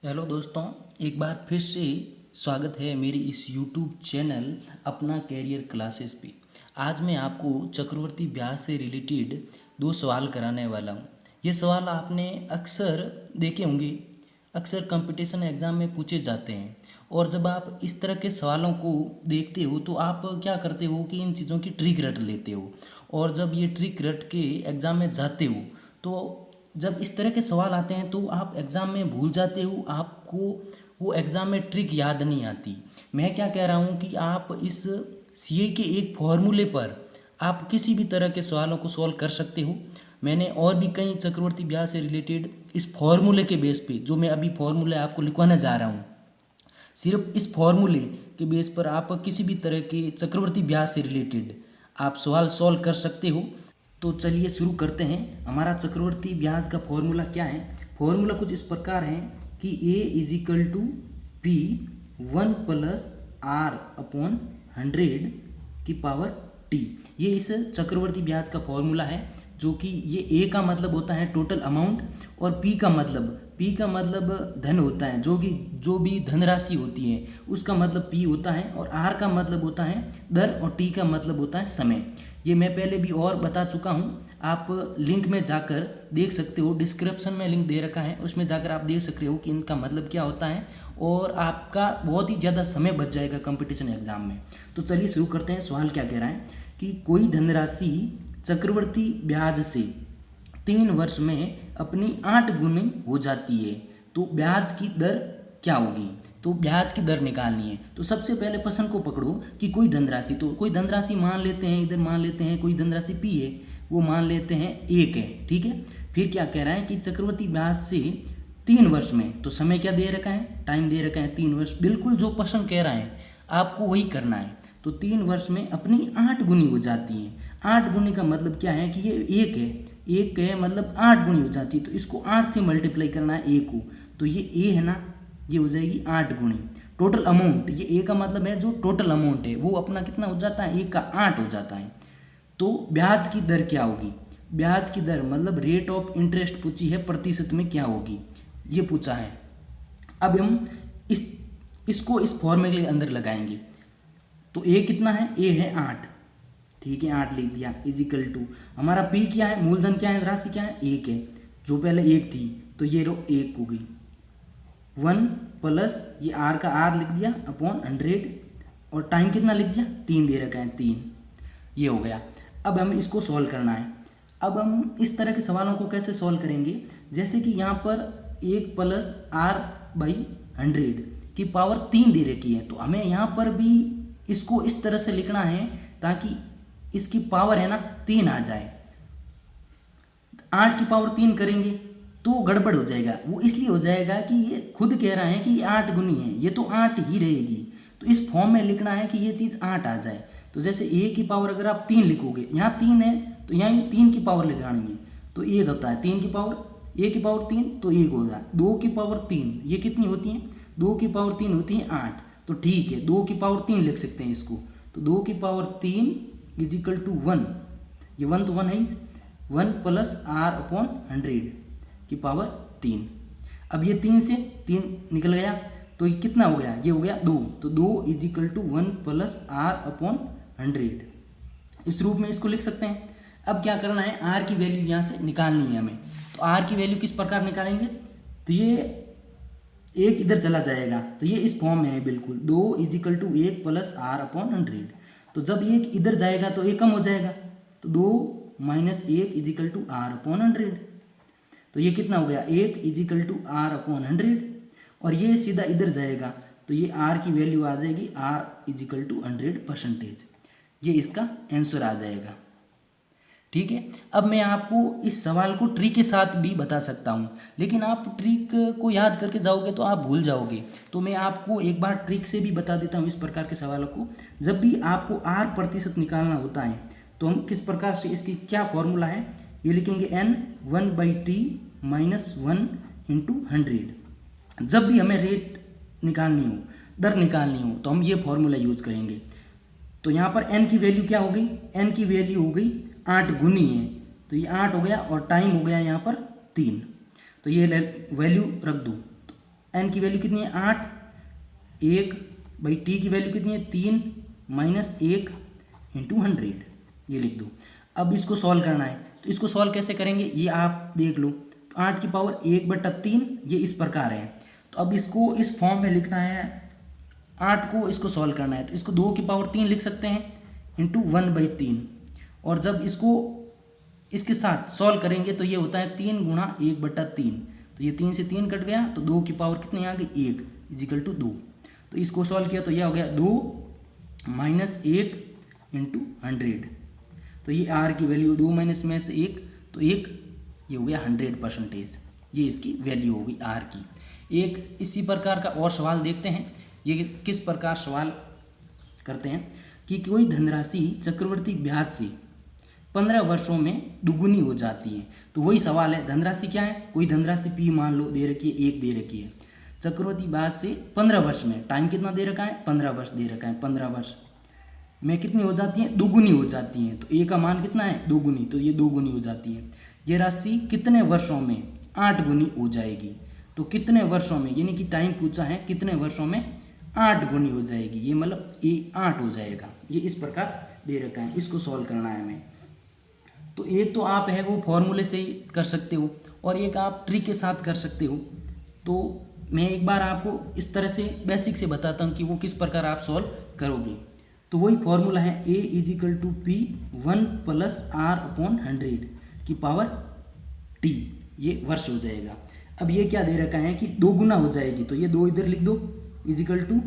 Hello दोस्तों, एक बार फिर से स्वागत है मेरी इस यूट्यूब चैनल अपना कैरियर क्लासेस पे। आज मैं आपको चक्रवर्ती ब्याज से रिलेटेड दो सवाल कराने वाला हूँ। ये सवाल आपने अक्सर देखे होंगे, अक्सर कंपटीशन एग्ज़ाम में पूछे जाते हैं। और जब आप इस तरह के सवालों को देखते हो तो आप क्या करते हो कि इन चीज़ों की ट्रिक रट लेते हो। और जब ये ट्रिक रट के एग्ज़ाम में जाते हो तो जब इस तरह के सवाल आते हैं तो आप एग्ज़ाम में भूल जाते हो, आपको वो एग्ज़ाम में ट्रिक याद नहीं आती। मैं क्या कह रहा हूँ कि आप इस सीए के एक फॉर्मूले पर आप किसी भी तरह के सवालों को सॉल्व कर सकते हो। मैंने और भी कई चक्रवर्ती ब्याज से रिलेटेड इस फॉर्मूले के बेस पे, जो मैं अभी फॉर्मूले आपको लिखवाने जा रहा हूँ, सिर्फ इस फॉर्मूले के बेस पर आप किसी भी तरह के चक्रवर्ती ब्याज से रिलेटेड आप सवाल सॉल्व कर सकते हो। तो चलिए शुरू करते हैं। हमारा चक्रवर्ती ब्याज का फॉर्मूला क्या है? फॉर्मूला कुछ इस प्रकार है कि A is equal to P 1 plus R upon 100 की पावर टी। ये इस चक्रवर्ती ब्याज का फॉर्मूला है, जो कि ये ए का मतलब होता है टोटल अमाउंट, और पी का मतलब धन होता है, जो भी धनराशि होती है उसका मतलब पी होता है, और आर का मतलब होता है दर, और टी का मतलब होता है समय। ये मैं पहले भी और बता चुका हूँ, आप लिंक में जाकर देख सकते हो, डिस्क्रिप्शन में लिंक दे रखा है, उसमें जाकर आप देख सकते हो कि इनका मतलब क्या होता है, और आपका बहुत ही ज़्यादा समय बच जाएगा कंपटीशन एग्जाम में। तो चलिए शुरू करते हैं। सवाल क्या कह रहा है कि कोई धनराशि चक्रवर्ती ब्याज से 3 वर्ष में अपनी 8 गुनी हो जाती है, तो ब्याज की दर क्या होगी? तो ब्याज की दर निकालनी है। तो सबसे पहले प्रश्न को पकड़ो कि कोई धनराशि, तो कोई धनराशि मान लेते हैं, इधर मान लेते हैं कोई धनराशि पी है, वो मान लेते हैं 1 है, ठीक है। फिर क्या कह रहा है कि चक्रवर्ती ब्याज से 3 वर्ष में, तो समय क्या दे रखा है, टाइम दे रखा है 3 वर्ष। बिल्कुल जो प्रश्न कह रहा है आपको वही करना है। तो 3 वर्ष में अपनी 8 गुनी हो जाती है। 8 गुनी का मतलब क्या है कि ये 1 है, 1 है मतलब 8 गुनी हो जाती है, तो इसको 8 से मल्टीप्लाई करना है ए को। तो ये ए है ना, ये हो जाएगी 8 गुनी टोटल अमाउंट। ये ए का मतलब है जो टोटल अमाउंट है वो अपना कितना हो जाता है, 1 का 8 हो जाता है। तो ब्याज की दर क्या होगी? ब्याज की दर मतलब रेट ऑफ इंटरेस्ट पूछी है, प्रतिशत में क्या होगी ये पूछा है। अब हम इसको इस फॉर्मूले के अंदर लगाएंगे। तो ए कितना है, ए है 8, ठीक है, 8 लिख दिया, इजिकल टू हमारा पी क्या है, मूलधन क्या है, राशि क्या है, 1 है, जो पहले 1 थी तो ये रो 1 हो गई, 1 प्लस ये आर का आर लिख दिया अपॉन 100, और टाइम कितना लिख दिया, 3 दे रखा है, 3, ये हो गया। अब हमें इसको सॉल्व करना है। अब हम इस तरह के सवालों को कैसे सॉल्व करेंगे, जैसे कि यहाँ पर 1 प्लस आर बाई 100 की पावर 3 दे रखी है, तो हमें यहाँ पर भी इसको इस तरह से लिखना है ताकि इसकी पावर है ना 3 आ जाए। 8 की पावर 3 करेंगे तो गड़बड़ हो जाएगा। वो इसलिए हो जाएगा कि ये खुद कह रहा है कि ये 8 गुनी है, ये तो 8 ही रहेगी। तो इस फॉर्म में लिखना है कि ये चीज़ 8 आ जाए। तो जैसे ए की पावर अगर आप 3 लिखोगे, यहाँ 3 है तो यहाँ 3 की पावर लगानी है, तो 1 होता है, 3 की पावर, ए की पावर 3 तो 1 होगा, 2 की पावर 3 ये कितनी होती है, 2 की पावर 3 होती है 8, तो ठीक है 2 की पावर 3 लिख सकते हैं इसको। तो 2 की पावर 3 इज इक्वल टू 1, ये 1 तो 1 है, 1 प्लस आर अपॉन 100 की पावर 3। अब ये 3 से 3 निकल गया तो ये कितना हो गया, ये हो गया 2, तो 2 is equal to 1 plus R upon 100, इस रूप में इसको लिख सकते हैं। अब क्या करना है, आर की वैल्यू यहाँ से निकालनी है हमें। तो आर की वैल्यू किस प्रकार निकालेंगे, तो ये एक इधर चला जाएगा, तो ये इस फॉर्म में है बिल्कुल, 2 is equal to 1 plus R upon 100। तो जब एक इधर जाएगा तो एक कम हो जाएगा, तो 2 minus 1 is equal to R upon 100, तो ये कितना हो गया, 1 is equal to R upon 100, और ये सीधा इधर जाएगा तो ये आर की वैल्यू आ जाएगी आर इज इक्वल टू 100%। ये इसका आंसर आ जाएगा, ठीक है। अब मैं आपको इस सवाल को ट्रिक के साथ भी बता सकता हूँ, लेकिन आप ट्रिक को याद करके जाओगे तो आप भूल जाओगे। तो मैं आपको एक बार ट्रिक से भी बता देता हूँ इस प्रकार के सवालों को। जब भी आपको आर प्रतिशत निकालना होता है तो हम किस प्रकार से, इसकी क्या फॉर्मूला है, ये लिखेंगे n 1/t माइनस 1 इंटू 100। जब भी हमें रेट निकालनी हो, दर निकालनी हो, तो हम ये फॉर्मूला यूज करेंगे। तो यहाँ पर n की वैल्यू क्या हो गई, n की वैल्यू हो गई 8 गुनी है, तो ये 8 हो गया, और टाइम हो गया यहाँ पर 3, तो ये वैल्यू रख दूँ, एन की वैल्यू कितनी है 8, 1 भाई टी की वैल्यू कितनी है 3 माइनस 1 इंटू 100, ये लिख दो। अब इसको सॉल्व करना है, तो इसको सॉल्व कैसे करेंगे ये आप देख लो। तो 8 की पावर 1/3 ये इस प्रकार है। तो अब इसको इस फॉर्म में लिखना है, 8 को इसको सॉल्व करना है, तो इसको 2 की पावर 3 लिख सकते हैं इंटू 1/3। और जब इसको इसके साथ सॉल्व करेंगे तो ये होता है 3 गुणा 1/3। तो ये 3 से 3 कट गया, तो 2 की पावर कितनी आ गई 1 इजिकल टू 2। तो इसको सॉल्व किया तो यह हो गया 2 माइनस 1 इंटू 100। तो ये आर की वैल्यू 2 माइनस में से 1, तो 1 ये हो गया 100%, ये इसकी वैल्यू होगी आर की। एक इसी प्रकार का और सवाल देखते हैं। ये किस प्रकार सवाल करते हैं कि कोई धनराशि चक्रवर्ती ब्याज से 15 वर्षों में दुगुनी हो जाती है। तो वही सवाल है, धनराशि क्या है, कोई धनराशि पी मान लो दे रखी है, 1 दे रखी है, चक्रवर्ती ब्याज से 15 वर्ष में, टाइम कितना दे रखा है 15 वर्ष दे रखा है, 15 वर्ष में कितनी हो जाती है दोगुनी हो जाती है। तो ए का मान कितना है 2 गुनी, तो ये 2 गुनी हो जाती है। ये राशि कितने वर्षों में 8 गुनी हो जाएगी। तो कितने वर्षों में, यानी कि टाइम पूछा है कितने वर्षों में 8 गुनी हो जाएगी, ये मतलब ए 8 हो जाएगा। ये इस प्रकार दे रखा है, इसको सॉल्व करना है हमें। तो एक तो आप है वो फॉर्मूले से ही कर सकते हो, और एक आप ट्रिक के साथ कर सकते हो। तो मैं एक बार आपको इस तरह से बेसिक से बताता हूँ कि वो किस प्रकार आप सॉल्व करोगे। तो वही फॉर्मूला है A is equal to P 1 plus R upon 100 की पावर टी, ये वर्ष हो जाएगा। अब ये क्या दे रखा है कि 2 गुना हो जाएगी, तो ये 2 इधर लिख दो इजिकल टू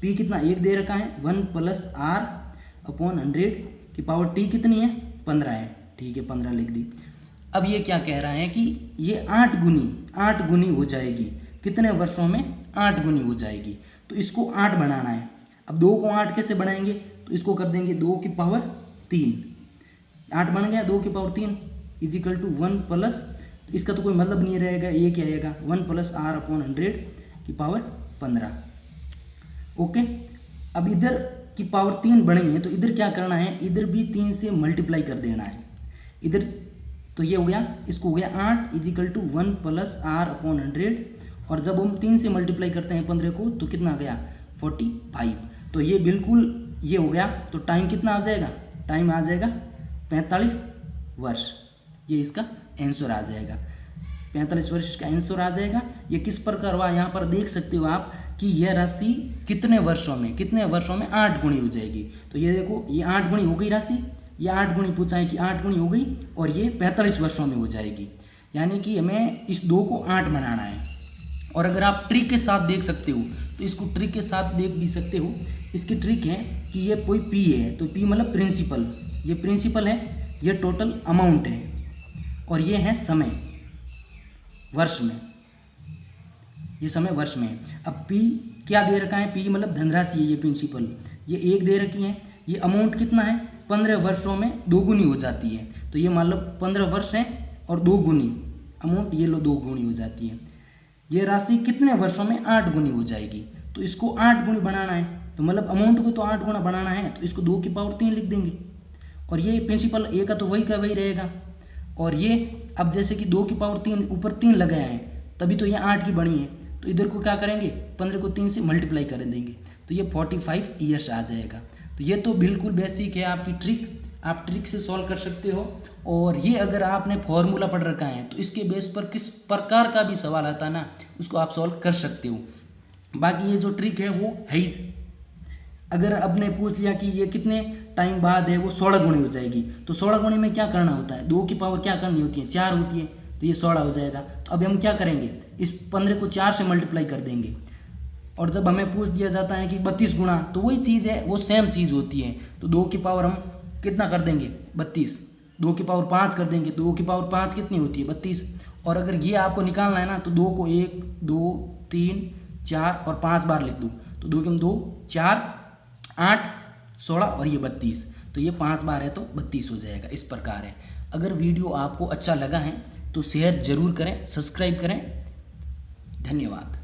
पी कितना 1 दे रखा है 1 प्लस आर अपॉन 100 की पावर टी कितनी है 15 है, ठीक है 15 लिख दी। अब ये क्या कह रहा है कि ये 8 गुनी हो जाएगी, कितने वर्षों में 8 गुनी हो जाएगी। तो इसको 8 बनाना है। अब 2 को 8 कैसे बनाएंगे, तो इसको कर देंगे 2 की पावर 3, 8 बन गया 2 की पावर 3 इजिकल टू 1 प्लस, तो इसका तो कोई मतलब नहीं रहेगा, ये क्या आएगा 1 प्लस आर अपॉन 100 की पावर 15। ओके, अब इधर की पावर 3 बनी है, तो इधर क्या करना है, इधर भी 3 से मल्टीप्लाई कर देना है इधर। तो ये हो गया, इसको हो गया 8 is equal to 1 plus R upon 100, और जब हम 3 से मल्टीप्लाई करते हैं 15 को तो कितना आ गया 45। तो ये बिल्कुल ये हो गया। तो टाइम कितना आ जाएगा, टाइम आ जाएगा 45 वर्ष, ये इसका आंसर आ जाएगा। 45 वर्ष का आंसर आ जाएगा। ये किस प्रकार हुआ यहाँ पर देख सकते हो आप कि यह राशि कितने वर्षों में 8 गुनी हो जाएगी। तो ये देखो ये 8 गुनी हो गई राशि, ये 8 गुनी पूछा है कि 8 गुनी हो गई, और ये 45 वर्षों में हो जाएगी। यानी कि हमें इस 2 को 8 बनाना है। और अगर आप ट्रिक के साथ देख सकते हो तो इसको ट्रिक के साथ देख भी सकते हो। इसकी ट्रिक है कि ये कोई पी है, तो पी मतलब प्रिंसिपल, ये प्रिंसिपल है, ये टोटल अमाउंट है, और ये है समय वर्ष में, ये समय वर्ष में। अब पी क्या दे रखा है, पी मतलब धनराशि है, ये प्रिंसिपल, ये 1 दे रखी है। ये अमाउंट कितना है 15 वर्षों में 2 गुनी हो जाती है। तो ये मान लो 15 वर्ष है और 2 गुनी अमाउंट, ये लो 2 गुनी हो जाती है। ये राशि कितने वर्षों में 8 गुनी हो जाएगी। तो इसको 8 गुनी बनाना है, तो मतलब अमाउंट को तो 8 गुना बनाना है, तो इसको 2 की पावर 3 लिख देंगे। और ये प्रिंसिपल ए का तो वही का वही रहेगा। और ये अब जैसे कि 2 की पावर 3 ऊपर 3 लगाया है, तभी तो ये 8 की बनी है। तो इधर को क्या करेंगे 15 को 3 से मल्टीप्लाई कर देंगे, तो ये 45 ईयर्स आ जाएगा। तो ये तो बिल्कुल बेसिक है आपकी ट्रिक, आप ट्रिक से सॉल्व कर सकते हो। और ये अगर आपने फॉर्मूला पढ़ रखा है तो इसके बेस पर किस प्रकार का भी सवाल आता है ना, उसको आप सॉल्व कर सकते हो। बाकी ये जो ट्रिक है वो है ही, अगर आपने पूछ लिया कि ये कितने टाइम बाद है, वो 16 गुनी हो जाएगी। तो 16 गुनी में क्या करना होता है, 2 की पावर क्या करनी होती है 4 होती है, तो ये 16 हो जाएगा। तो अब हम क्या करेंगे, इस 15 को 4 से मल्टीप्लाई कर देंगे। और जब हमें पूछ दिया जाता है कि 32 गुना, तो वही चीज़ है, वो सेम चीज़ होती है। तो 2 की पावर हम कितना कर देंगे 32, 2 की पावर 5 कर देंगे, 2 की पावर 5 कितनी होती है 32। और अगर ये आपको निकालना है ना, तो 2 को 1 2 3 4 और 5 बार लिख दूँ, तो 2 की 2 4 8 16 और ये 32, तो ये 5 बार है तो 32 हो जाएगा। इस प्रकार है। अगर वीडियो आपको अच्छा लगा है तो शेयर ज़रूर करें, सब्सक्राइब करें। धन्यवाद।